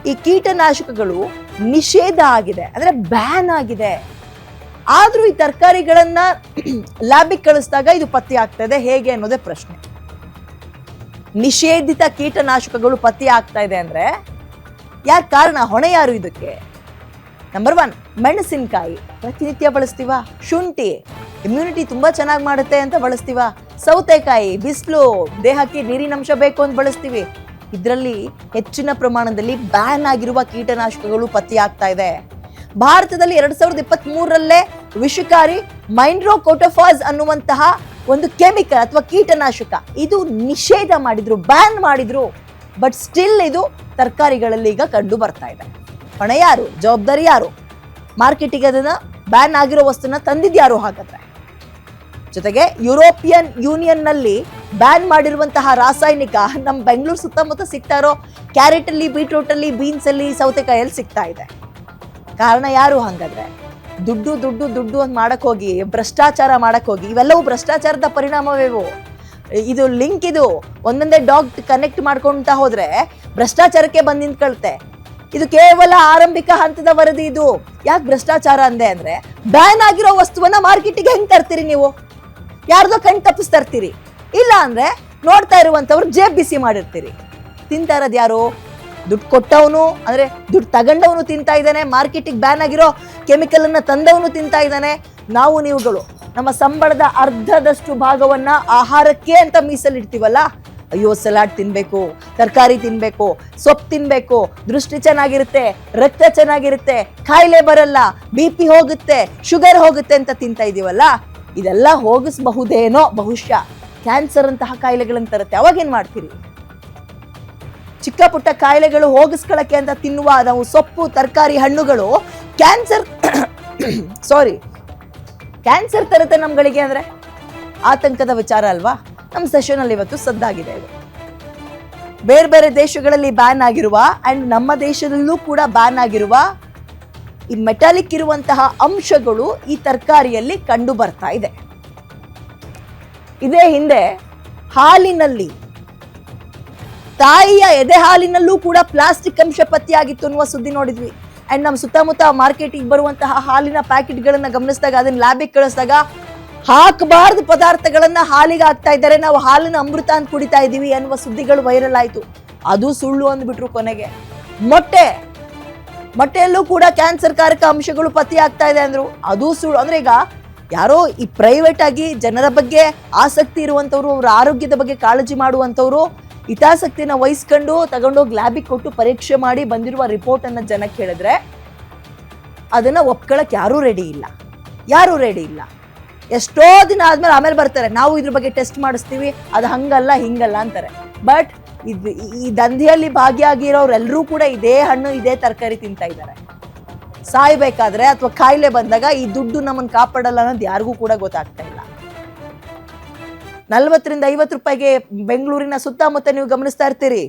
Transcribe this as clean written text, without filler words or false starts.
ಈ ಕೀಟನಾಶಕಗಳು ನಿಷೇಧ ಆಗಿದೆ, ಅಂದ್ರೆ ಬ್ಯಾನ್ ಆಗಿದೆ. ಆದ್ರೂ ಈ ತರಕಾರಿಗಳನ್ನ ಲ್ಯಾಬಿಗೆ ಕಳಿಸಿದಾಗ ಇದು ಪತ್ತೆ ಆಗ್ತಾ ಹೇಗೆ ಅನ್ನೋದೇ ಪ್ರಶ್ನೆ. ನಿಷೇಧಿತ ಕೀಟನಾಶಕಗಳು ಪತ್ತೆ ಆಗ್ತಾ ಇದೆ ಅಂದ್ರೆ ಯಾರ ಕಾರಣ, ಹೊಣೆ ಯಾರು ಇದಕ್ಕೆ? ನಂಬರ್ 1, ಮೆಣಸಿನಕಾಯಿ ಪ್ರತಿನಿತ್ಯ ಬಳಸ್ತೀವ. ಶುಂಠಿ ಇಮ್ಯುನಿಟಿ ತುಂಬಾ ಚೆನ್ನಾಗಿ ಮಾಡುತ್ತೆ ಅಂತ ಬಳಸ್ತೀವ. ಸೌತೆಕಾಯಿ ಬಿಸಿಲು, ದೇಹಕ್ಕೆ ನೀರಿನಂಶ ಬೇಕು ಅಂತ ಬಳಸ್ತೀವಿ. ಇದರಲ್ಲಿ ಹೆಚ್ಚಿನ ಪ್ರಮಾಣದಲ್ಲಿ ಬ್ಯಾನ್ ಆಗಿರುವ ಕೀಟನಾಶಕಗಳು ಪತ್ತೆ ಆಗ್ತಾ ಇದೆ. ಭಾರತದಲ್ಲಿ 2023ರಲ್ಲೇ ವಿಷಕಾರಿ ಮೈಂಡ್ರೋಕೋಟೋಫಾಸ್ ಅನ್ನುವಂತಹ ಒಂದು ಕೆಮಿಕಲ್ ಅಥವಾ ಕೀಟನಾಶಕ ಇದು ನಿಷೇಧ ಮಾಡಿದ್ರು, ಬ್ಯಾನ್ ಮಾಡಿದ್ರು. ಬಟ್ ಸ್ಟಿಲ್ ಇದು ತರಕಾರಿಗಳಲ್ಲಿ ಈಗ ಕಂಡು ಬರ್ತಾ ಇದೆ. ಹೊಣೆ ಯಾರು, ಜವಾಬ್ದಾರಿ ಯಾರು? ಮಾರ್ಕೆಟಿಗೆ ಅದನ್ನ ಬ್ಯಾನ್ ಆಗಿರೋ ವಸ್ತುನ ತಂದಿದ್ಯಾರು? ಹಾಗಾದ್ರೆ ಜೊತೆಗೆ ಯುರೋಪಿಯನ್ ಯೂನಿಯನ್ ನಲ್ಲಿ ಬ್ಯಾನ್ ಮಾಡಿರುವಂತಹ ರಾಸಾಯನಿಕ ನಮ್ಮ ಬೆಂಗಳೂರು ಸುತ್ತಮುತ್ತ ಸಿಗ್ತಾ ಇರೋ ಕ್ಯಾರೆಟ್ ಅಲ್ಲಿ, ಬೀಟ್ರೂಟ್ ಅಲ್ಲಿ, ಬೀನ್ಸ್ ಅಲ್ಲಿ, ಸೌತೆಕಾಯಲ್ಲಿ ಸಿಗ್ತಾ ಇದೆ. ಕಾರಣ ಯಾರು? ಹಂಗಾದ್ರೆ ದುಡ್ಡು ದುಡ್ಡು ದುಡ್ಡು ಅಂತ ಮಾಡಕ್ ಹೋಗಿ, ಭ್ರಷ್ಟಾಚಾರ ಮಾಡಕ್ ಹೋಗಿ, ಇವೆಲ್ಲವೂ ಭ್ರಷ್ಟಾಚಾರದ ಪರಿಣಾಮವೇವು? ಇದು ಲಿಂಕ್, ಇದು ಒಂದೊಂದೇ ಡಾಗ್ ಕನೆಕ್ಟ್ ಮಾಡ್ಕೊಂತ ಹೋದ್ರೆ ಭ್ರಷ್ಟಾಚಾರಕ್ಕೆ ಬಂದ್ ನಿಂತ್ಕೊಳ್ತೆ. ಇದು ಕೇವಲ ಆರಂಭಿಕ ಹಂತದ ವರದಿ. ಇದು ಯಾಕೆ ಭ್ರಷ್ಟಾಚಾರ ಅಂದೆ ಅಂದ್ರೆ, ಬ್ಯಾನ್ ಆಗಿರೋ ವಸ್ತುವನ್ನ ಮಾರ್ಕೆಟಿಗೆ ಹೆಂಗ್ ತರ್ತೀರಿ ನೀವು? ಯಾರ್ದೋ ಕಣ್ ತಪ್ಪಿಸ್ ತರ್ತೀರಿ, ಇಲ್ಲ ಅಂದ್ರೆ ನೋಡ್ತಾ ಇರುವಂತವ್ರು ಜೇಬ್ ಬಿಸಿ ಮಾಡಿರ್ತೀರಿ. ತಿಂತಾ ಇರೋದು ಯಾರು? ದುಡ್ಡು ಕೊಟ್ಟವನು, ಅಂದ್ರೆ ದುಡ್ಡು ತಗೊಂಡವನು ತಿಂತಾ ಇದ್ದಾನೆ. ಮಾರ್ಕೆಟಿಗೆ ಬ್ಯಾನ್ ಆಗಿರೋ ಕೆಮಿಕಲ್ ಅನ್ನ ತಂದವನು ತಿಂತಾ ಇದ್ದಾನೆ. ನಾವು ನೀವುಗಳು ನಮ್ಮ ಸಂಬಳದ ಅರ್ಧದಷ್ಟು ಭಾಗವನ್ನ ಆಹಾರಕ್ಕೆ ಅಂತ ಮೀಸಲಿಡ್ತೀವಲ್ಲ. ಅಯ್ಯೋ, ಸಲಾಡ್ ತಿನ್ಬೇಕು, ತರಕಾರಿ ತಿನ್ಬೇಕು, ಸೊಪ್ಪು ತಿನ್ಬೇಕು, ದೃಷ್ಟಿ ಚೆನ್ನಾಗಿರುತ್ತೆ, ರಕ್ತ ಚೆನ್ನಾಗಿರುತ್ತೆ, ಕಾಯಿಲೆ ಬರಲ್ಲ, BP ಹೋಗುತ್ತೆ, ಶುಗರ್ ಹೋಗುತ್ತೆ ಅಂತ ತಿಂತಾ ಇದೀವಲ್ಲ. ಇದೆಲ್ಲ ಹೋಗಿಸಬಹುದೇನೋ ಬಹುಶಃ ಕ್ಯಾನ್ಸರ್ ಅಂತಹ ಕಾಯಿಲೆಗಳನ್ನ ತರುತ್ತೆ. ಅವಾಗೇನ್ ಮಾಡ್ತೀರಿ? ಚಿಕ್ಕ ಪುಟ್ಟ ಕಾಯಿಲೆಗಳು ಹೋಗಿಸ್ಕೊಳ್ಳಕ್ಕೆ ಅಂತ ತಿನ್ನುವ ನಾವು ಸೊಪ್ಪು, ತರಕಾರಿ, ಹಣ್ಣುಗಳು ಕ್ಯಾನ್ಸರ್ ತರುತ್ತೆ ನಮ್ಗಳಿಗೆ ಅಂದ್ರೆ ಆತಂಕದ ವಿಚಾರ ಅಲ್ವಾ? ನಮ್ಮ ಸೆಷನ್ ಅಲ್ಲಿ ಇವತ್ತು ಸದ್ದಾಗಿದೆ. ಇದು ಬೇರೆ ಬೇರೆ ದೇಶಗಳಲ್ಲಿ ಬ್ಯಾನ್ ಆಗಿರುವ ಅಂಡ್ ನಮ್ಮ ದೇಶದಲ್ಲೂ ಕೂಡ ಬ್ಯಾನ್ ಆಗಿರುವ ಈ ಮೆಟಾಲಿಕ್ ಇರುವಂತಹ ಅಂಶಗಳು ಈ ತರಕಾರಿಯಲ್ಲಿ ಕಂಡು ಬರ್ತಾ ಇದೆ. ಇದೇ ಹಿಂದೆ ಹಾಲಿನಲ್ಲಿ, ತಾಯಿಯ ಎದೆ ಹಾಲಿನಲ್ಲೂ ಕೂಡ ಪ್ಲಾಸ್ಟಿಕ್ ಅಂಶ ಪತ್ತೆಯಾಗಿತ್ತು ಅನ್ನುವ ಸುದ್ದಿ ನೋಡಿದ್ವಿ. ಅಂಡ್ ನಮ್ಮ ಸುತ್ತಮುತ್ತ ಮಾರ್ಕೆಟಿಗೆ ಬರುವಂತಹ ಹಾಲಿನ ಪ್ಯಾಕೆಟ್ಗಳನ್ನ ಗಮನಿಸಿದಾಗ, ಅದನ್ನ ಲ್ಯಾಬಿಗೆ ಕಳಿಸಿದಾಗ ಹಾಕಬಾರ್ದು ಪದಾರ್ಥಗಳನ್ನ ಹಾಲಿಗೆ ಹಾಕ್ತಾ ಇದ್ದಾರೆ, ನಾವು ಹಾಲಿನ ಅಮೃತ ಅಂತ ಕುಡಿತಾ ಇದೀವಿ ಅನ್ನುವ ಸುದ್ದಿಗಳು ವೈರಲ್ ಆಯ್ತು. ಅದು ಸುಳ್ಳು ಅಂದ್ಬಿಟ್ರು ಕೊನೆಗೆ. ಮೊಟ್ಟೆಯಲ್ಲೂ ಕೂಡ ಕ್ಯಾನ್ಸರ್ ಕಾರಕ ಅಂಶಗಳು ಪತ್ತೆ ಆಗ್ತಾ ಇದೆ ಅಂದ್ರು, ಅದು ಸುಳ್ಳು. ಅಂದ್ರೆ ಈಗ ಯಾರೋ ಈ ಪ್ರೈವೇಟ್ ಆಗಿ ಜನರ ಬಗ್ಗೆ ಆಸಕ್ತಿ ಇರುವಂತವ್ರು, ಅವ್ರ ಆರೋಗ್ಯದ ಬಗ್ಗೆ ಕಾಳಜಿ ಮಾಡುವಂತವ್ರು ಹಿತಾಸಕ್ತಿನ ವಹಿಸ್ಕೊಂಡು ತಗೊಂಡೋಗಿ ಲ್ಯಾಬಿಗೆ ಕೊಟ್ಟು ಪರೀಕ್ಷೆ ಮಾಡಿ ಬಂದಿರುವ ರಿಪೋರ್ಟ್ ಅನ್ನ ಜನಕ್ಕೆ ಹೇಳಿದ್ರೆ ಅದನ್ನ ಒಪ್ಕೊಳಕ್ ಯಾರೂ ರೆಡಿ ಇಲ್ಲ. ಎಷ್ಟೋ ದಿನ ಆದ್ಮೇಲೆ ಆಮೇಲೆ ಬರ್ತಾರೆ, ನಾವು ಇದ್ರ ಬಗ್ಗೆ ಟೆಸ್ಟ್ ಮಾಡಿಸ್ತೀವಿ, ಅದು ಹಂಗಲ್ಲ ಹಿಂಗಲ್ಲ ಅಂತಾರೆ. ಬಟ್ ಈ ದಂಧೆಯಲ್ಲಿ ಭಾಗಿಯಾಗಿರೋರೆಲ್ಲರೂ ಕೂಡ ಇದೇ ಹಣ್ಣು, ಇದೇ ತರಕಾರಿ ತಿಂತಾ ಇದ್ದಾರೆ. ಸಾಯ್ಬೇಕಾದ್ರೆ ಅಥವಾ ಕಾಯಿಲೆ ಬಂದಾಗ ಈ ದುಡ್ಡು ನಮ್ಮನ್ನು ಕಾಪಾಡಲ್ಲ ಅನ್ನೋದು ಯಾರಿಗೂ ಕೂಡ ಗೊತ್ತಾಗ್ತಾ ಇಲ್ಲ. 40 ರಿಂದ 50 ರೂಪಾಯಿಗೆ ಬೆಂಗಳೂರಿನ ಸುತ್ತಮುತ್ತ ನೀವು ಗಮನಿಸ್ತಾ ಇರ್ತೀರಿ.